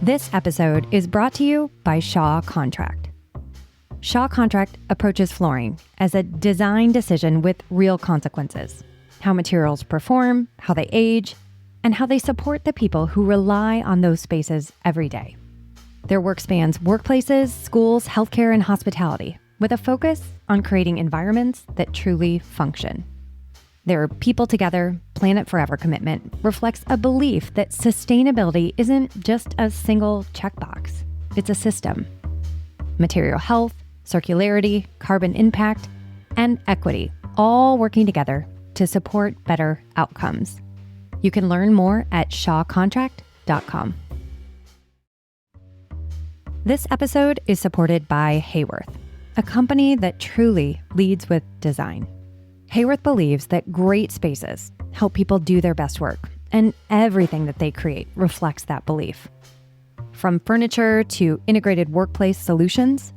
This episode is brought to you by Shaw Contract. Shaw Contract approaches flooring as a design decision with real consequences. How materials perform, how they age, and how they support the people who rely on those spaces every day. Their work spans workplaces, schools, healthcare, and hospitality, with a focus on creating environments that truly function. Their People Together, Planet Forever commitment reflects a belief that sustainability isn't just a single checkbox. It's a system. Material health, circularity, carbon impact, and equity, all working together to support better outcomes. You can learn more at shawcontract.com. This episode is supported by Hayworth, a company that truly leads with design. Hayworth believes that great spaces help people do their best work, and everything that they create reflects that belief. From furniture to integrated workplace solutions,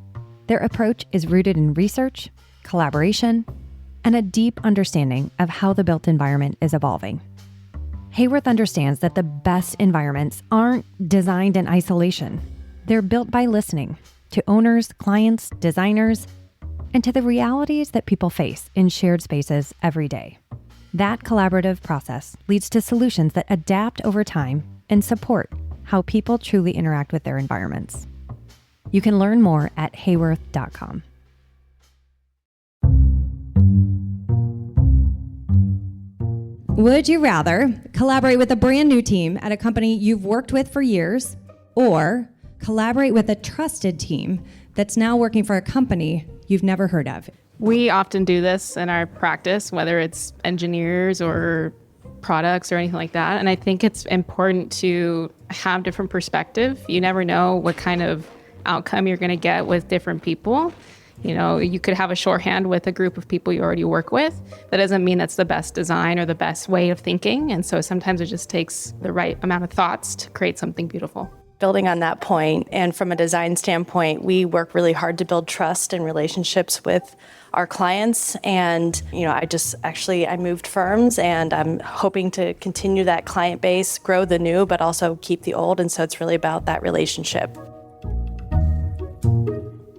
their approach is rooted in research, collaboration, and a deep understanding of how the built environment is evolving. Hayworth understands that the best environments aren't designed in isolation. They're built by listening to owners, clients, designers, and to the realities that people face in shared spaces every day. That collaborative process leads to solutions that adapt over time and support how people truly interact with their environments. You can learn more at hayworth.com. Would you rather collaborate with a brand new team at a company you've worked with for years, or collaborate with a trusted team that's now working for a company you've never heard of? We often do this in our practice, whether it's engineers or products or anything like that. And I think it's important to have different perspective. You never know what kind of outcome you're going to get with different people. You know, you could have a shorthand with a group of people you already work with. That doesn't mean that's the best design or the best way of thinking. And so sometimes it just takes the right amount of thoughts to create something beautiful. Building on that point, and from a design standpoint, we work really hard to build trust and relationships with our clients. And, I moved firms, and I'm hoping to continue that client base, grow the new, but also keep the old. And so it's really about that relationship.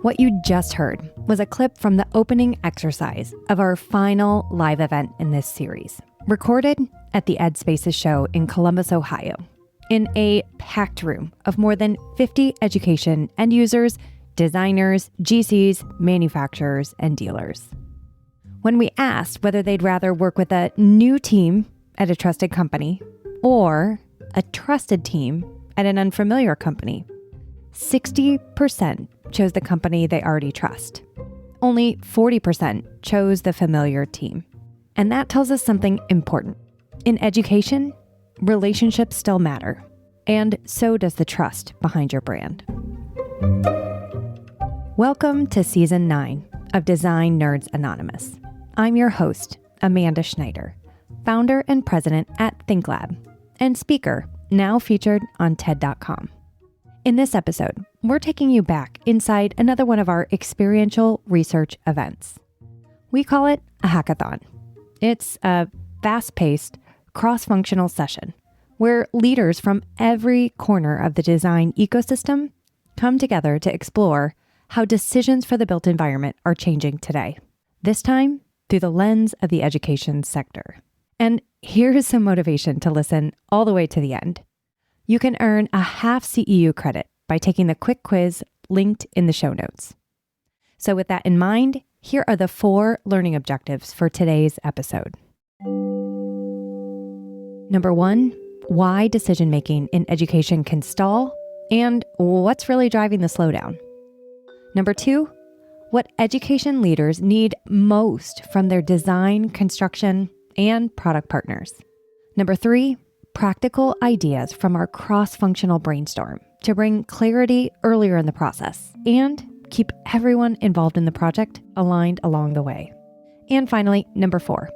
What you just heard was a clip from the opening exercise of our final live event in this series, recorded at the EdSpaces show in Columbus, Ohio, in a packed room of more than 50 education end users, designers, GCs, manufacturers, and dealers. When we asked whether they'd rather work with a new team at a trusted company or a trusted team at an unfamiliar company, 60% chose the company they already trust. Only 40% chose the familiar team. And that tells us something important. In education, relationships still matter, and so does the trust behind your brand. Welcome to Season 9 of Design Nerds Anonymous. I'm your host, Amanda Schneider, founder and president at ThinkLab, and speaker, now featured on TED.com. In this episode, we're taking you back inside another one of our experiential research events. We call it a hackathon. It's a fast-paced, cross-functional session where leaders from every corner of the design ecosystem come together to explore how decisions for the built environment are changing today, this time through the lens of the education sector. And here's some motivation to listen all the way to the end. You can earn a half CEU credit by taking the quick quiz linked in the show notes. So with that in mind, here are the 4 learning objectives for today's episode. Number 1, why decision-making in education can stall and what's really driving the slowdown. Number 2, what education leaders need most from their design, construction, and product partners. Number 3, practical ideas from our cross-functional brainstorm to bring clarity earlier in the process and keep everyone involved in the project aligned along the way. And finally, number 4,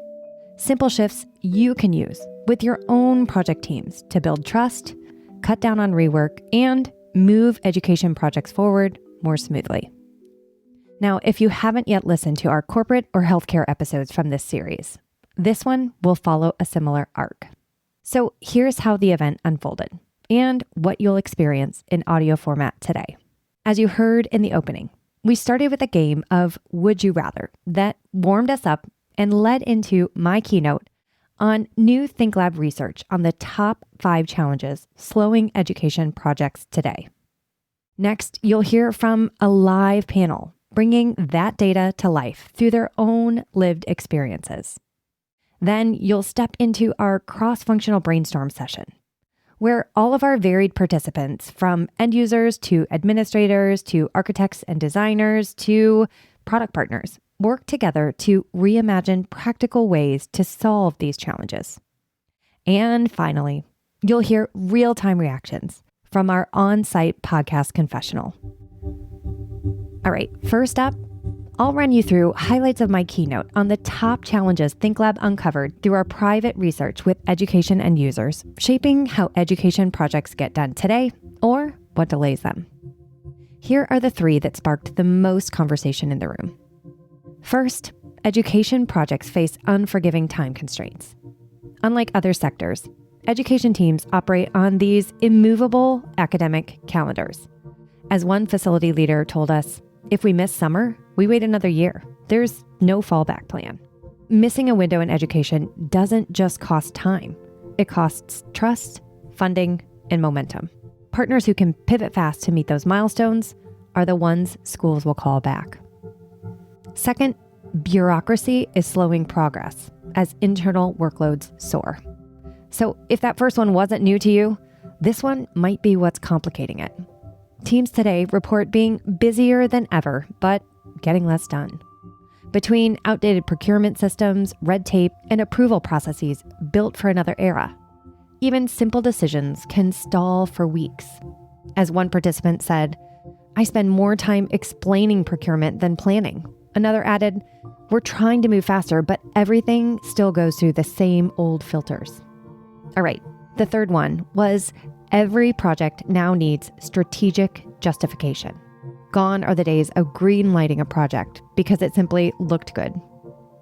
simple shifts you can use with your own project teams to build trust, cut down on rework, and move education projects forward more smoothly. Now, if you haven't yet listened to our corporate or healthcare episodes from this series, this one will follow a similar arc. So here's how the event unfolded. and what you'll experience in audio format today. As you heard in the opening, we started with a game of Would You Rather that warmed us up and led into my keynote on new ThinkLab research on the top 5 challenges slowing education projects today. Next, you'll hear from a live panel bringing that data to life through their own lived experiences. Then you'll step into our cross-functional brainstorm session, where all of our varied participants, from end users to administrators to architects and designers to product partners, work together to reimagine practical ways to solve these challenges. And finally, you'll hear real-time reactions from our on-site podcast confessional. All right, first up, I'll run you through highlights of my keynote on the top challenges ThinkLab uncovered through our private research with education end users, shaping how education projects get done today or what delays them. Here are the 3 that sparked the most conversation in the room. First, education projects face unforgiving time constraints. Unlike other sectors, education teams operate on these immovable academic calendars. As one facility leader told us, if we miss summer, we wait another year. There's no fallback plan. Missing a window in education doesn't just cost time. It costs trust, funding, and momentum. Partners who can pivot fast to meet those milestones are the ones schools will call back. Second, bureaucracy is slowing progress as internal workloads soar. So if that first one wasn't new to you, this one might be what's complicating it. Teams today report being busier than ever, but getting less done. Between outdated procurement systems, red tape, and approval processes built for another era, even simple decisions can stall for weeks. As one participant said, I spend more time explaining procurement than planning. Another added, we're trying to move faster, but everything still goes through the same old filters. All right, the third one was every project now needs strategic justification. Gone are the days of green lighting a project because it simply looked good.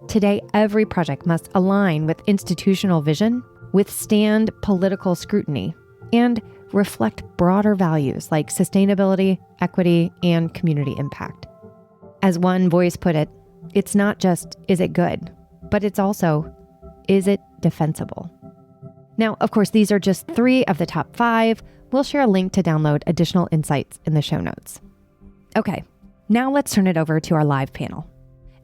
Today, every project must align with institutional vision, withstand political scrutiny, and reflect broader values like sustainability, equity, and community impact. As one voice put it, it's not just, is it good, but it's also, is it defensible? Now, of course, these are just 3 of the top 5. We'll share a link to download additional insights in the show notes. Okay, now let's turn it over to our live panel.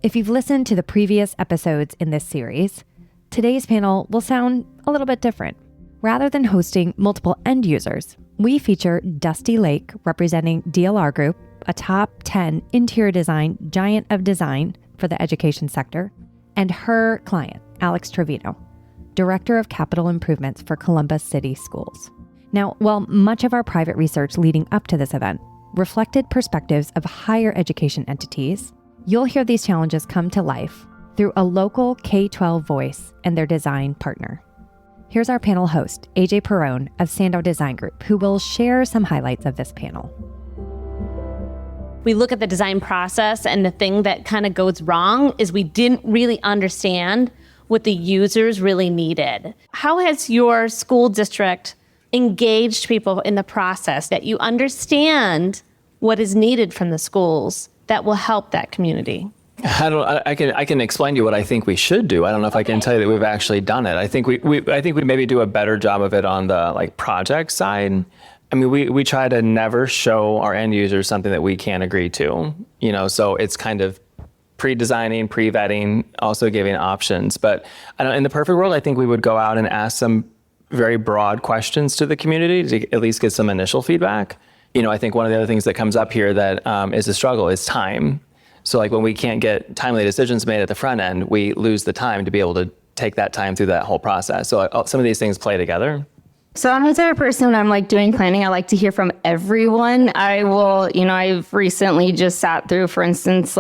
If you've listened to the previous episodes in this series, today's panel will sound a little bit different. Rather than hosting multiple end users, we feature Dusty Lake, representing DLR Group, a top 10 interior design giant of design for the education sector, and her client, Alex Trevino, Director of Capital Improvements for Columbus City Schools. Now, while much of our private research leading up to this event reflected perspectives of higher education entities, you'll hear these challenges come to life through a local K-12 voice and their design partner. Here's our panel host, AJ Perrone of Sandow Design Group, who will share some highlights of this panel. We look at the design process, and the thing that kind of goes wrong is we didn't really understand what the users really needed. How has your school district engaged people in the process that you understand what is needed from the schools that will help that community? I can explain to you what I think we should do. I don't know if I can tell you that we've actually done it. I think we maybe do a better job of it on the project side. I mean, we try to never show our end users something that we can't agree to, so it's kind of pre-designing, pre-vetting, also giving options. But in the perfect world, I think we would go out and ask some very broad questions to the community to at least get some initial feedback. I think one of the other things that comes up here that is a struggle is time. So when we can't get timely decisions made at the front end, we lose the time to be able to take that time through that whole process. So some of these things play together. So I'm the type of person when I'm doing planning, I like to hear from everyone. I've recently just sat through, for instance,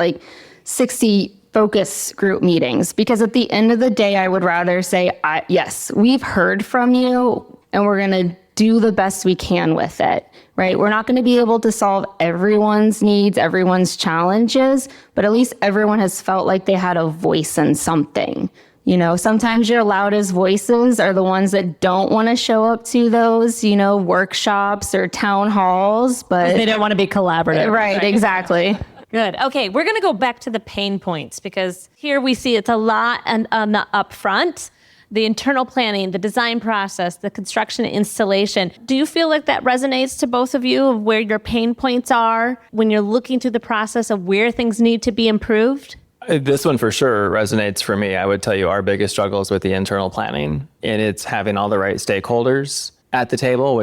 60 focus group meetings, because at the end of the day, I would rather say, yes, we've heard from you and we're going to do the best we can with it, right? We're not going to be able to solve everyone's needs, everyone's challenges, but at least everyone has felt like they had a voice in something. You know, sometimes your loudest voices are the ones that don't want to show up to those, you know, workshops or town halls, but They don't want to be collaborative. right, exactly. Good. Okay, we're going to go back to the pain points because here we see it's a lot and on the upfront, the internal planning, the design process, the construction installation. Do you feel like that resonates to both of you of where your pain points are when you're looking through the process of where things need to be improved? This one for sure resonates for me. I would tell you our biggest struggle is with the internal planning, and it's having all the right stakeholders at the table,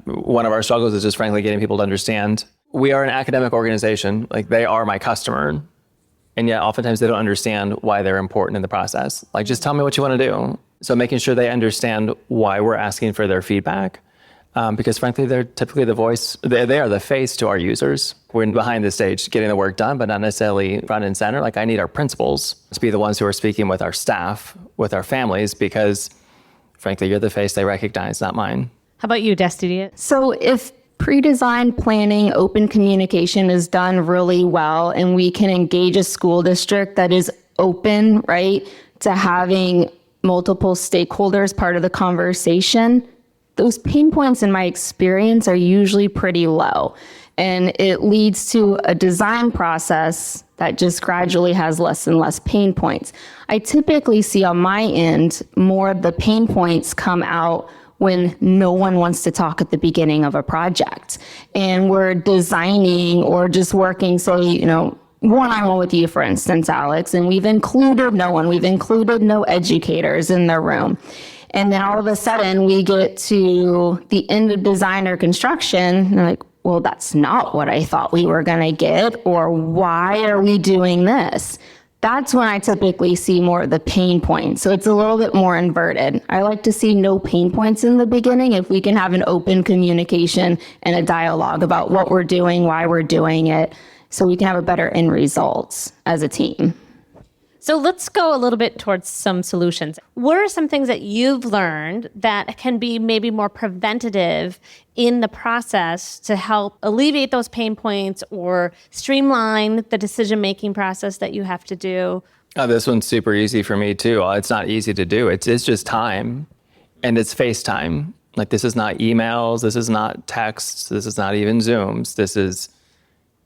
one of our struggles is just frankly getting people to understand we are an academic organization, like they are my customer, and yet oftentimes they don't understand why they're important in the process. Like, just tell me what you want to do. So making sure they understand why we're asking for their feedback. Because frankly, they're typically the voice, they are the face to our users. We're behind the stage getting the work done, but not necessarily front and center. Like, I need our principals to be the ones who are speaking with our staff, with our families, because frankly, you're the face they recognize, not mine. How about you, Destiny? So if pre-design planning, open communication is done really well, and we can engage a school district that is open, right, to having multiple stakeholders part of the conversation, those pain points in my experience are usually pretty low. And it leads to a design process that just gradually has less and less pain points. I typically see on my end more of the pain points come out when no one wants to talk at the beginning of a project. And we're designing or just working, say, you know, one-on-one with you, for instance, Alex, and we've included no one, we've included no educators in the room. And then all of a sudden we get to the end of design or construction, and like, well, that's not what I thought we were gonna get, or why are we doing this? That's when I typically see more of the pain points. So it's a little bit more inverted. I like to see no pain points in the beginning if we can have an open communication and a dialogue about what we're doing, why we're doing it, so we can have a better end results as a team. So let's go a little bit towards some solutions. What are some things that you've learned that can be maybe more preventative in the process to help alleviate those pain points or streamline the decision-making process that you have to do? Oh, this one's super easy for me too. It's not easy to do. It's just time, and it's FaceTime. Like, this is not emails. This is not texts. This is not even Zooms. This is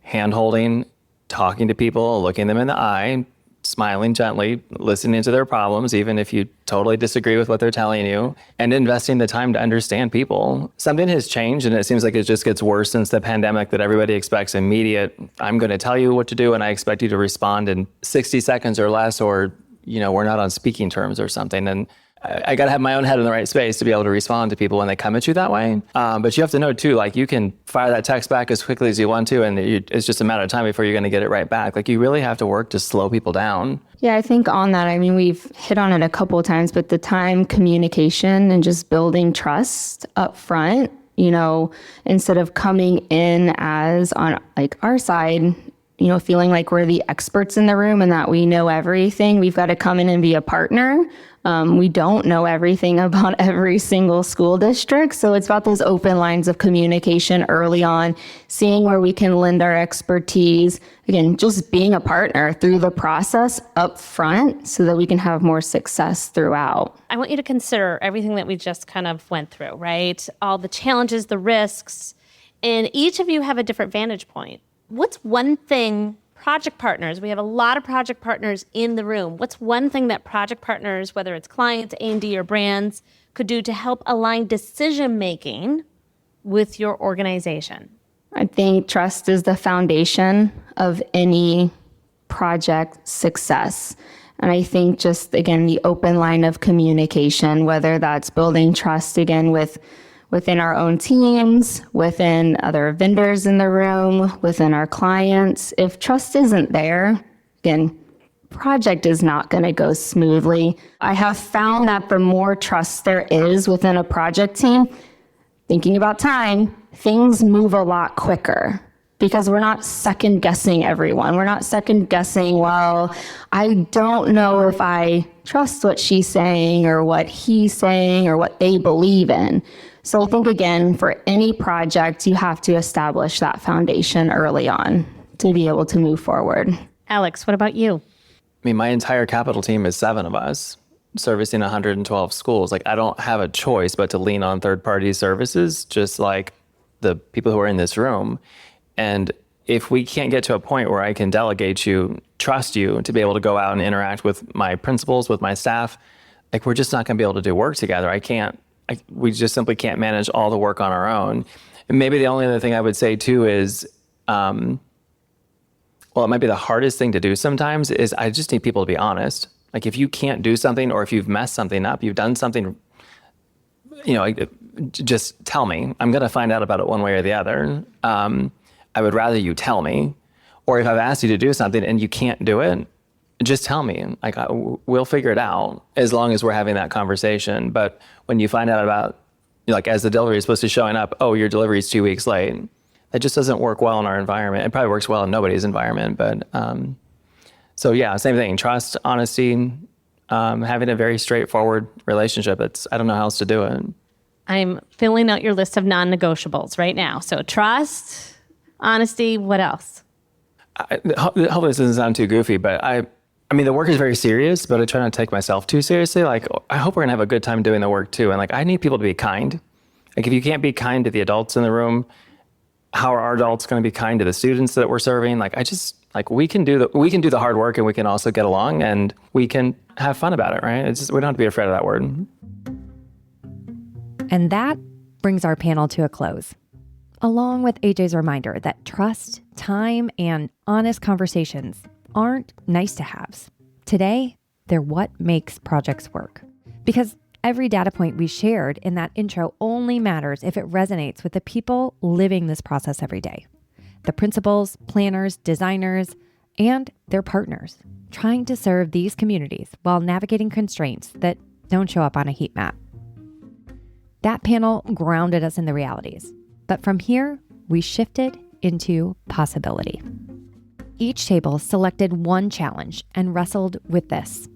hand-holding, talking to people, looking them in the eye, smiling gently, listening to their problems, even if you totally disagree with what they're telling you, and investing the time to understand people. Something has changed, and it seems like it just gets worse since the pandemic, that everybody expects immediate, I'm going to tell you what to do, and I expect you to respond in 60 seconds or less, or, you know, we're not on speaking terms or something. And I got to have my own head in the right space to be able to respond to people when they come at you that way. But you have to know too, like, you can fire that text back as quickly as you want to, and it's just a matter of time before you're going to get it right back. Like, you really have to work to slow people down. Yeah, I think on that, I mean, we've hit on it a couple of times, but the time, communication, and just building trust up front, you know, instead of coming in as on like our side, you know, feeling like we're the experts in the room and that we know everything. We've got to come in and be a partner. We don't know everything about every single school district. So it's about those open lines of communication early on, seeing where we can lend our expertise. Again, just being a partner through the process up front so that we can have more success throughout. I want you to consider everything that we just kind of went through, right? All the challenges, the risks, and each of you have a different vantage point. What's one thing project partners, we have a lot of project partners in the room. What's one thing that project partners, whether it's clients, A&D, or brands, could do to help align decision-making with your organization? I think trust is the foundation of any project success. And I think just, again, the open line of communication, whether that's building trust, again, within our own teams, within other vendors in the room, within our clients. If trust isn't there, again, project is not going to go smoothly. I have found that the more trust there is within a project team, thinking about time, things move a lot quicker because we're not second guessing everyone. We're not second guessing, well, I don't know if I trust what she's saying or what he's saying or what they believe in. So I think, again, for any project, you have to establish that foundation early on to be able to move forward. Alex, what about you? I mean, my entire capital team is 7 of us. servicing 112 schools. Like, I don't have a choice but to lean on third-party services, just like the people who are in this room. And if we can't get to a point where I can delegate you, trust you to be able to go out and interact with my principals, with my staff, like, we're just not going to be able to do work together. We just simply can't manage all the work on our own. And maybe the only other thing I would say too is, it might be the hardest thing to do sometimes is I just need people to be honest. Like, if you can't do something, or if you've messed something up, you've done something, just tell me. I'm going to find out about it one way or the other. I would rather you tell me. Or if I've asked you to do something and you can't do it, just tell me. Like, we'll figure it out as long as we're having that conversation. But when you find out about, like, as the delivery is supposed to be showing up, oh, your delivery is 2 weeks late, that just doesn't work well in our environment. It probably works well in nobody's environment. But so yeah, same thing. Trust, honesty, having a very straightforward relationship. I don't know how else to do it. I'm filling out your list of non-negotiables right now. So trust, honesty, what else? Hopefully this doesn't sound too goofy, but I mean, the work is very serious, but I try not to take myself too seriously. Like, I hope we're gonna have a good time doing the work too. And like, I need people to be kind. Like, if you can't be kind to the adults in the room, how are our adults gonna be kind to the students that we're serving? Like, we can do the hard work, and we can also get along, and we can have fun about it, right? We don't have to be afraid of that word. And that brings our panel to a close, along with AJ's reminder that trust, time, and honest conversations aren't nice to haves. Today, they're what makes projects work. Because every data point we shared in that intro only matters if it resonates with the people living this process every day. The principals, planners, designers, and their partners, trying to serve these communities while navigating constraints that don't show up on a heat map. That panel grounded us in the realities. But from here, we shifted into possibility. Each table selected one challenge and wrestled with this.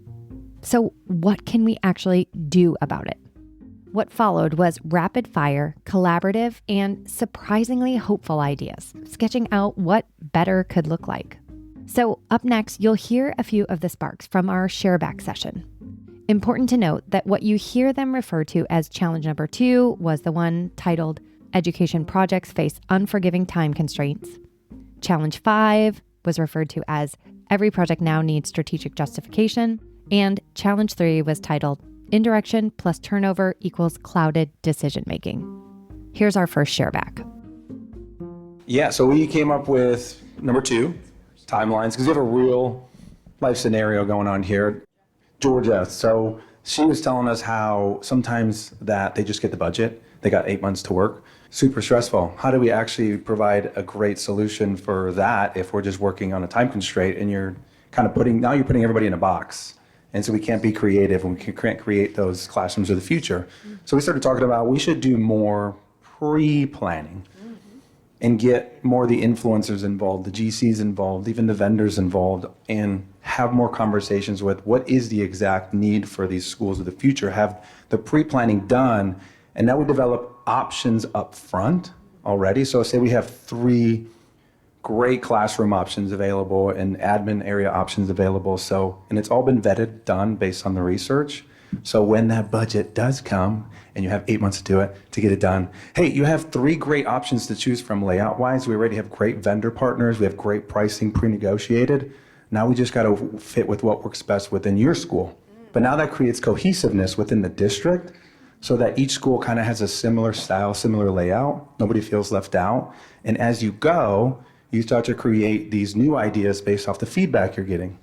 So what can we actually do about it? What followed was rapid fire, collaborative, and surprisingly hopeful ideas, sketching out what better could look like. So up next, you'll hear a few of the sparks from our shareback session. Important to note that what you hear them refer to as challenge number 2 was the one titled Education Projects Face Unforgiving Time Constraints. Challenge 5 was referred to as Every Project Now Needs Strategic Justification. And challenge 3 was titled Indirection plus Turnover equals Clouded Decision Making. Here's our first shareback. Yeah, so we came up with number 2, timelines, because we have a real life scenario going on here. Georgia, so she was telling us how sometimes that they just get the budget, they got 8 months to work, super stressful. How do we actually provide a great solution for that if we're just working on a time constraint and you're kind of putting everybody in a box? And so we can't be creative and we can't create those classrooms of the future. So we started talking about we should do more pre-planning and get more of the influencers involved, the GCs involved, even the vendors involved, and have more conversations with what is the exact need for these schools of the future, have the pre-planning done, and now we develop options up front already. So say we have 3 great classroom options available and admin area options available. So, and it's all been vetted, done based on the research. So when that budget does come and you have 8 months to do it, to get it done, hey, you have 3 great options to choose from layout wise. We already have great vendor partners. We have great pricing pre-negotiated. Now we just got to fit with what works best within your school. But now that creates cohesiveness within the district so that each school kind of has a similar style, similar layout. Nobody feels left out. And as you go, you start to create these new ideas based off the feedback you're getting.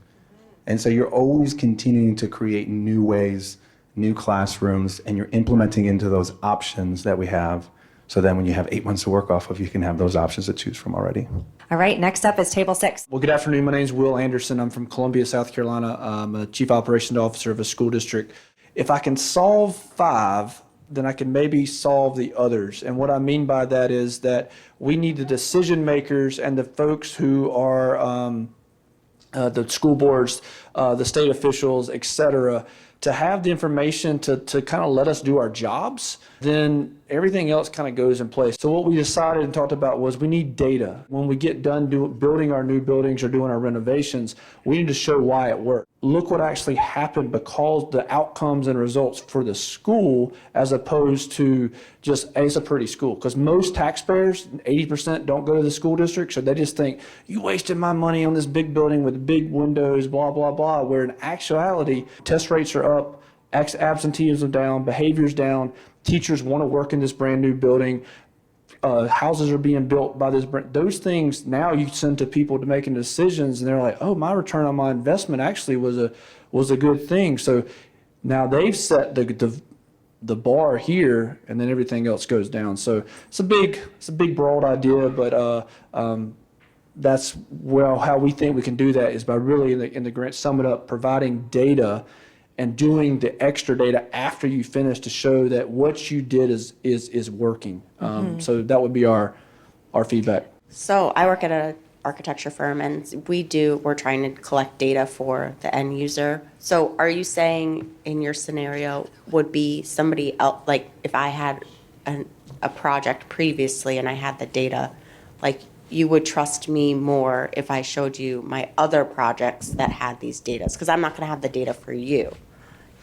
And so you're always continuing to create new ways, new classrooms, and you're implementing into those options that we have. So then when you have 8 months to work off of, you can have those options to choose from already. All right, next up is table 6. Well, good afternoon. My name is Will Anderson. I'm from Columbia, South Carolina. I'm a Chief Operations Officer of a school district. If I can solve 5, then I can maybe solve the others. And what I mean by that is that we need the decision makers and the folks who are the school board's the state officials, et cetera, to have the information to kind of let us do our jobs, then everything else kind of goes in place. So what we decided and talked about was we need data. When we get done building our new buildings or doing our renovations, we need to show why it worked. Look what actually happened because the outcomes and results for the school as opposed to just, hey, it's a pretty school. Because most taxpayers, 80% don't go to the school district, so they just think, you wasted my money on this big building with big windows, blah, blah, blah, where in actuality, test rates are up, absenteeism down, behavior's down, teachers want to work in this brand new building, houses are being built by this brand. Those things now you send to people to making decisions, and they're like, oh, my return on my investment actually was a good thing. So now they've set the bar here, and then everything else goes down. So it's a big broad idea, but that's how we think we can do that is by really in the grant sum it up, providing data and doing the extra data after you finish to show that what you did is working. So that would be our feedback. So I work at an architecture firm, and we're trying to collect data for the end user. So are you saying in your scenario would be somebody else, like if I had a project previously and I had the data, like you would trust me more if I showed you my other projects that had these data? Because I'm not going to have the data for you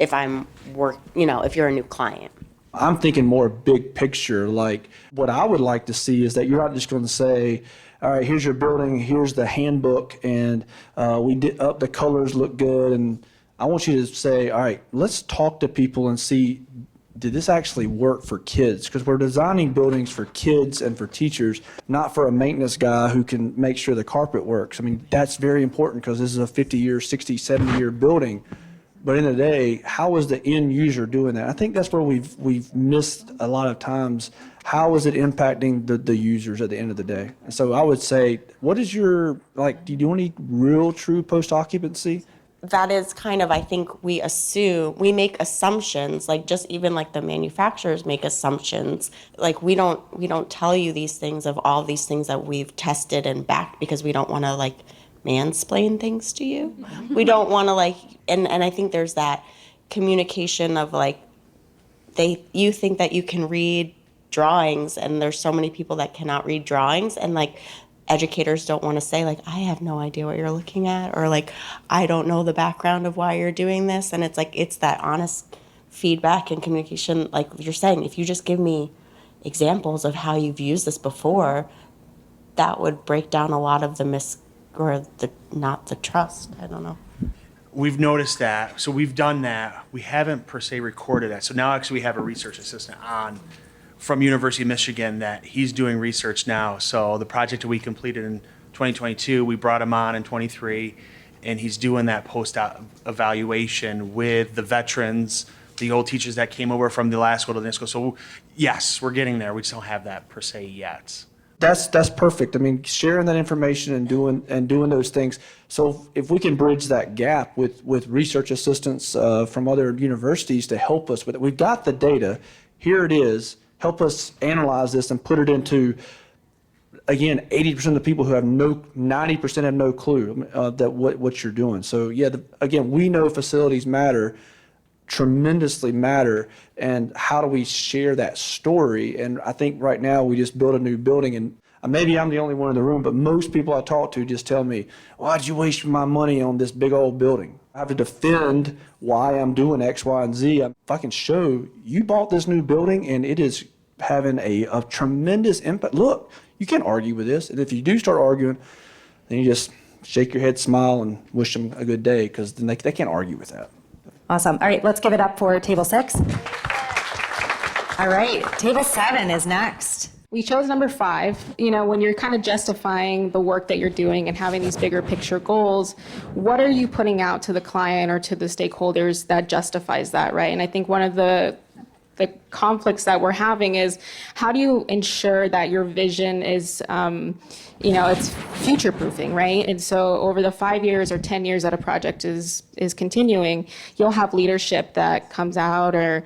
if if you're a new client. I'm thinking more big picture. Like what I would like to see is that you're not just going to say, all right, here's your building, here's the handbook, and we did up the colors look good. And I want you to say, all right, let's talk to people and see, did this actually work for kids? Because we're designing buildings for kids and for teachers, not for a maintenance guy who can make sure the carpet works. I mean, that's very important because this is a 50-year, 60, 70-year building. But in the day, how is the end user doing that? I think that's where we've missed a lot of times. How is it impacting the users at the end of the day? And so I would say, what is do you do any real true post-occupancy? That is kind of, I think we make assumptions, like just even like the manufacturers make assumptions. Like we don't tell you these things of all these things that we've tested and backed because we don't want to like mansplain things to you. We don't want to and I think there's that communication of like, you think that you can read drawings and there's so many people that cannot read drawings, and like educators don't want to say like, I have no idea what you're looking at, or like, I don't know the background of why you're doing this. And it's like, it's that honest feedback and communication. Like you're saying, if you just give me examples of how you've used this before, that would break down a lot of the not the trust. I don't know. We've noticed that. So we've done that. We haven't per se recorded that. So now actually we have a research assistant from University of Michigan that he's doing research now. So the project that we completed in 2022, we brought him on in 23, and he's doing that post-evaluation with the veterans, the old teachers that came over from the last school to the next school. So yes, we're getting there. We just don't have that per se yet. That's perfect. I mean, sharing that information and doing those things. So if we can bridge that gap with research assistants from other universities to help us with it, we've got the data. Here it is. Help us analyze this and put it into, again, 80% of the people who have 90% have no clue that what you're doing. So yeah, again, we know facilities matter, tremendously matter, and how do we share that story? And I think right now we just build a new building, and maybe I'm the only one in the room, but most people I talk to just tell me, why'd you waste my money on this big old building? I have to defend why I'm doing X, Y, and Z. If I can show you bought this new building and it is having a tremendous impact. Look, you can't argue with this. And if you do start arguing, then you just shake your head, smile, and wish them a good day, because then they can't argue with that. Awesome. All right, let's give it up for table 6. All right, table 7 is next. We chose number 5. When you're kind of justifying the work that you're doing and having these bigger picture goals, what are you putting out to the client or to the stakeholders that justifies that, right? And I think one of the conflicts that we're having is, how do you ensure that your vision is, it's future proofing, right? And so over the 5 years or 10 years that a project is continuing, you'll have leadership that comes out, or,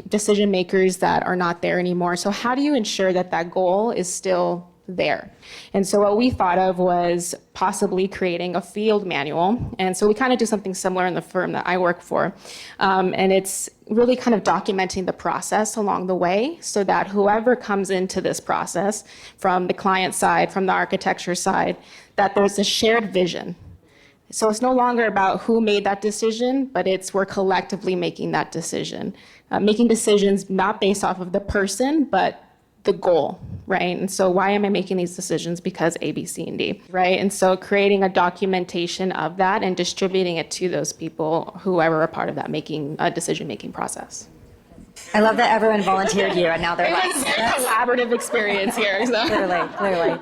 decision makers that are not there anymore. So how do you ensure that goal is still there. And so what we thought of was possibly creating a field manual. And so we kind of do something similar in the firm that I work for. And it's really kind of documenting the process along the way so that whoever comes into this process, from the client side, from the architecture side, that there's a shared vision. So it's no longer about who made that decision, but we're collectively making that decision. Making decisions not based off of the person, but the goal, right? And so why am I making these decisions? Because A, B, C, and D, right? And so creating a documentation of that and distributing it to those people, whoever are part of that decision-making process. I love that everyone volunteered you and now they're It was a very collaborative experience here. So. Clearly.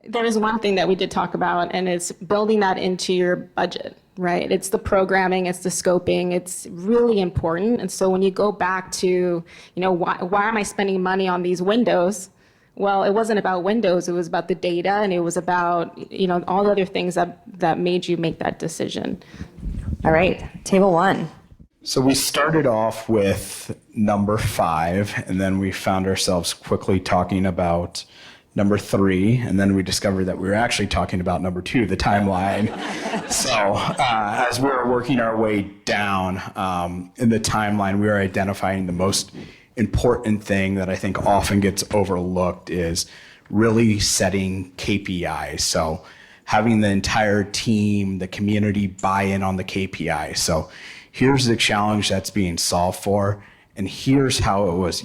There is one thing that we did talk about, and it's building that into your budget, right? It's the programming, it's the scoping, it's really important. And so when you go back to, why am I spending money on these windows? Well, it wasn't about windows, it was about the data, and it was about, all the other things that made you make that decision. All right, table 1. So we started off with number 5, and then we found ourselves quickly talking about number 3, and then we discovered that we were actually talking about number 2, the timeline. So as we were working our way down in the timeline, we were identifying the most important thing that I think often gets overlooked is really setting KPIs. So having the entire team, the community buy in on the KPIs. So here's the challenge that's being solved for, and here's how it was,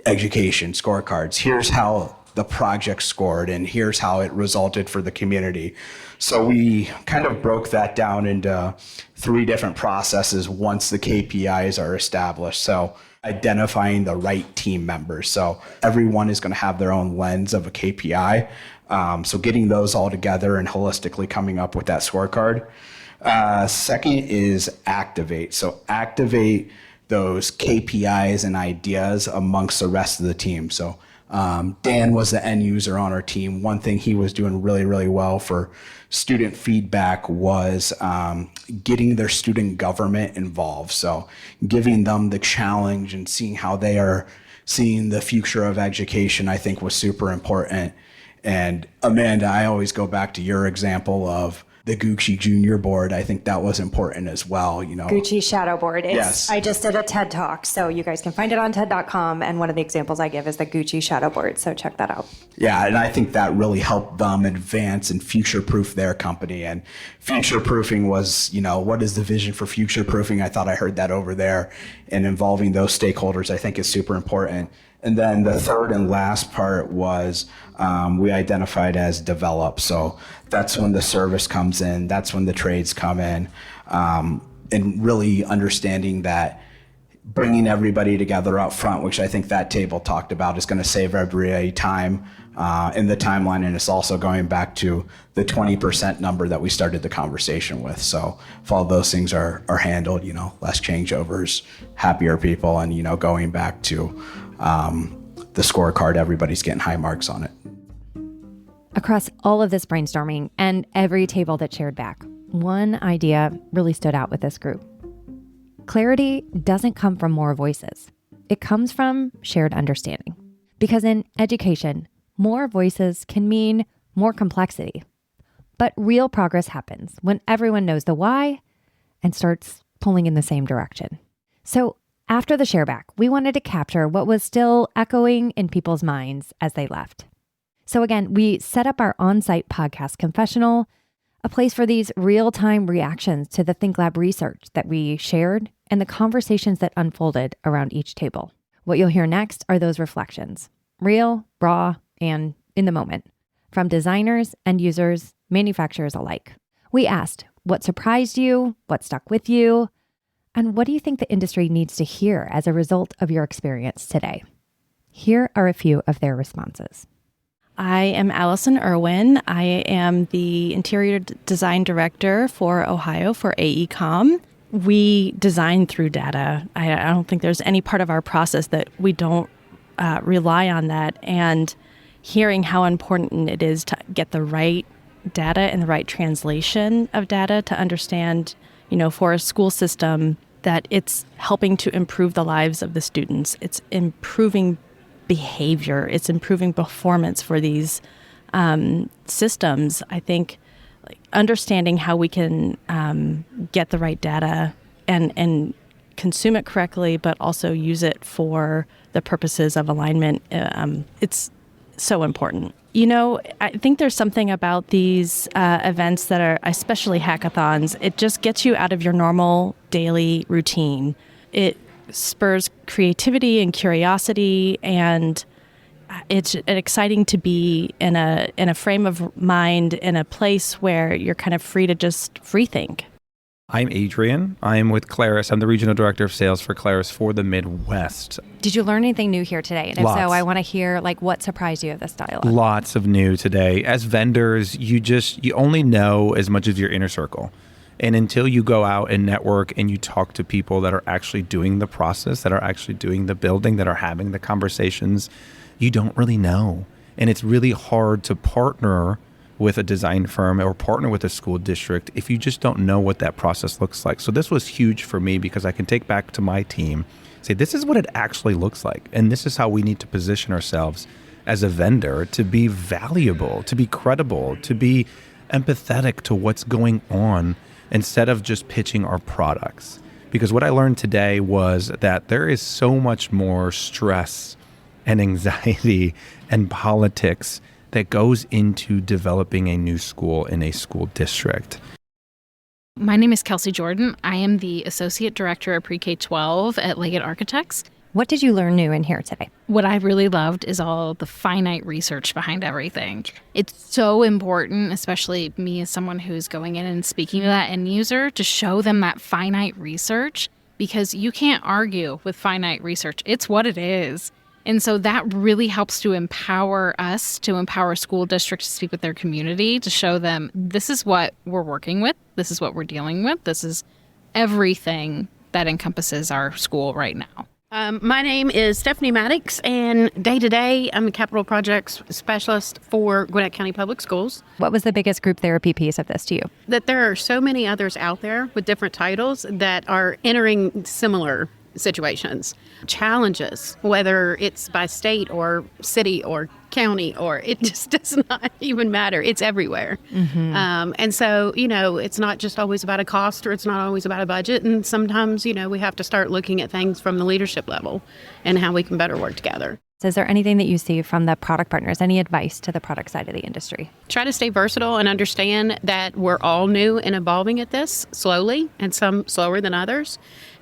education scorecards. Here's how the project scored, and here's how it resulted for the community. So we kind of broke that down into 3 different processes once the KPIs are established. So identifying the right team members. So everyone is going to have their own lens of a KPI. So getting those all together and holistically coming up with that scorecard. Second is activate. So activate those KPIs and ideas amongst the rest of the team. So Dan was the end user on our team. One thing he was doing really, really well for student feedback was getting their student government involved. So giving them the challenge and seeing how they are seeing the future of education, I think was super important. And Amanda, I always go back to your example of the Gucci Junior board. I think that was important as well, Gucci shadow board. Yes. I just did a TED Talk, so you guys can find it on TED.com, and one of the examples I give is the Gucci shadow board, so check that out. Yeah, and I think that really helped them advance and future-proof their company. And future-proofing was, what is the vision for future-proofing? I thought I heard that over there. And involving those stakeholders, I think, is super important. And then the third and last part was we identified as develop. So that's when the service comes in, that's when the trades come in, and really understanding that bringing everybody together up front, which I think that table talked about, is going to save everybody time in the timeline. And it's also going back to the 20% number that we started the conversation with. So if all those things are handled, less changeovers, happier people, and, going back to the scorecard, everybody's getting high marks on it. Across all of this brainstorming and every table that shared back, one idea really stood out with this group. Clarity doesn't come from more voices. It comes from shared understanding. Because in education, more voices can mean more complexity. But real progress happens when everyone knows the why and starts pulling in the same direction. So after the shareback, we wanted to capture what was still echoing in people's minds as they left. So again, we set up our on-site podcast confessional, a place for these real-time reactions to the Think Lab research that we shared and the conversations that unfolded around each table. What you'll hear next are those reflections, real, raw, and in the moment, from designers, end users, manufacturers alike. We asked, what surprised you? What stuck with you? And what do you think the industry needs to hear as a result of your experience today? Here are a few of their responses. I am Allison Irwin. I am the Interior Design Director for Ohio for AECOM. We design through data. I don't think there's any part of our process that we don't rely on that. And hearing how important it is to get the right data and the right translation of data to understand, for a school system, that it's helping to improve the lives of the students. It's improving behavior. It's improving performance for these systems. I think understanding how we can get the right data and consume it correctly, but also use it for the purposes of alignment, it's so important. I think there's something about these events that are, especially hackathons, it just gets you out of your normal daily routine. It spurs creativity and curiosity, and it's exciting to be in a frame of mind, in a place where you're kind of free to just free think. I'm Adrian. I'm with Claris. I'm the Regional Director of Sales for Claris for the Midwest. Did you learn anything new here today? And if Lots. so, I want to hear what surprised you of this dialogue. Lots of new today. As vendors, you only know as much as your inner circle. And until you go out and network and you talk to people that are actually doing the process, that are actually doing the building, that are having the conversations, you don't really know. And it's really hard to partner with a design firm or partner with a school district if you just don't know what that process looks like. So this was huge for me because I can take back to my team, say, this is what it actually looks like. And this is how we need to position ourselves as a vendor to be valuable, to be credible, to be empathetic to what's going on instead of just pitching our products. Because what I learned today was that there is so much more stress and anxiety and politics that goes into developing a new school in a school district. My name is Kelsey Jordan. I am the Associate Director of Pre-K-12 at Leggett Architects. What did you learn new in here today? What I really loved is all the finite research behind everything. It's so important, especially me as someone who's going in and speaking to that end user, to show them that finite research, because you can't argue with finite research. It's what it is. And so that really helps to empower us, to empower school districts to speak with their community, to show them this is what we're working with, this is what we're dealing with, this is everything that encompasses our school right now. My name is Stephanie Maddox, and day-to-day, I'm a capital projects specialist for Gwinnett County Public Schools. What was the biggest group therapy piece of this to you? That there are so many others out there with different titles that are entering similar situations, challenges, whether it's by state or city or county, or it just does not even matter. It's everywhere. And so, it's not just always about a cost, or it's not always about a budget. And sometimes, we have to start looking at things from the leadership level and how we can better work together. So is there anything that you see from the product partners, any advice to the product side of the industry? Try to stay versatile and understand that we're all new and evolving at this slowly, and some slower than others.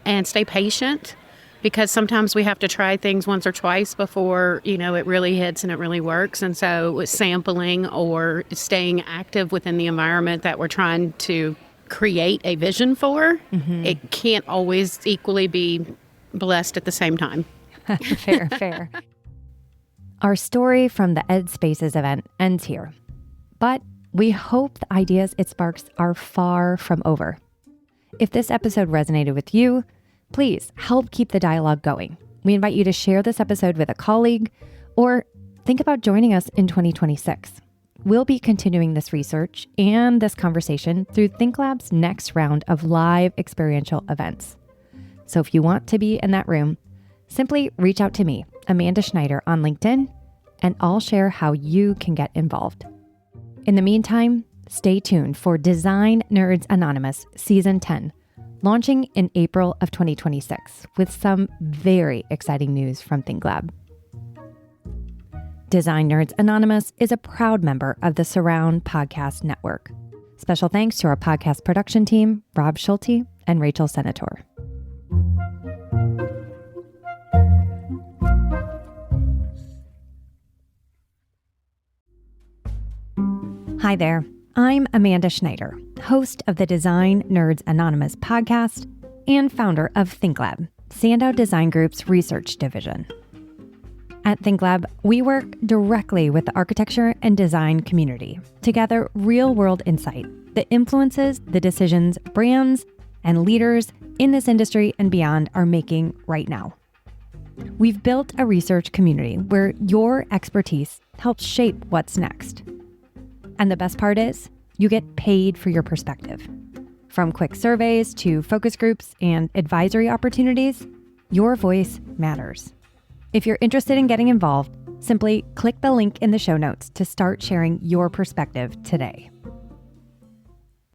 And stay patient, because sometimes we have to try things once or twice before, it really hits and it really works. And so sampling or staying active within the environment that we're trying to create a vision for, it can't always equally be blessed at the same time. Fair. Our story from the EdSpaces event ends here. But we hope the ideas it sparks are far from over. If this episode resonated with you, please help keep the dialogue going. We invite you to share this episode with a colleague, or think about joining us in 2026. We'll be continuing this research and this conversation through ThinkLab's next round of live experiential events. So if you want to be in that room, simply reach out to me, Amanda Schneider, on LinkedIn, and I'll share how you can get involved. In the meantime, stay tuned for Design Nerds Anonymous Season 10, launching in April of 2026 with some very exciting news from ThinkLab. Design Nerds Anonymous is a proud member of the Surround Podcast Network. Special thanks to our podcast production team, Rob Schulte and Rachel Senator. Hi there. I'm Amanda Schneider, host of the Design Nerds Anonymous podcast and founder of ThinkLab, Sandow Design Group's research division. At ThinkLab, we work directly with the architecture and design community to gather real-world insight that influences the decisions brands and leaders in this industry and beyond are making right now. We've built a research community where your expertise helps shape what's next. And the best part is, you get paid for your perspective. From quick surveys to focus groups and advisory opportunities, your voice matters. If you're interested in getting involved, simply click the link in the show notes to start sharing your perspective today.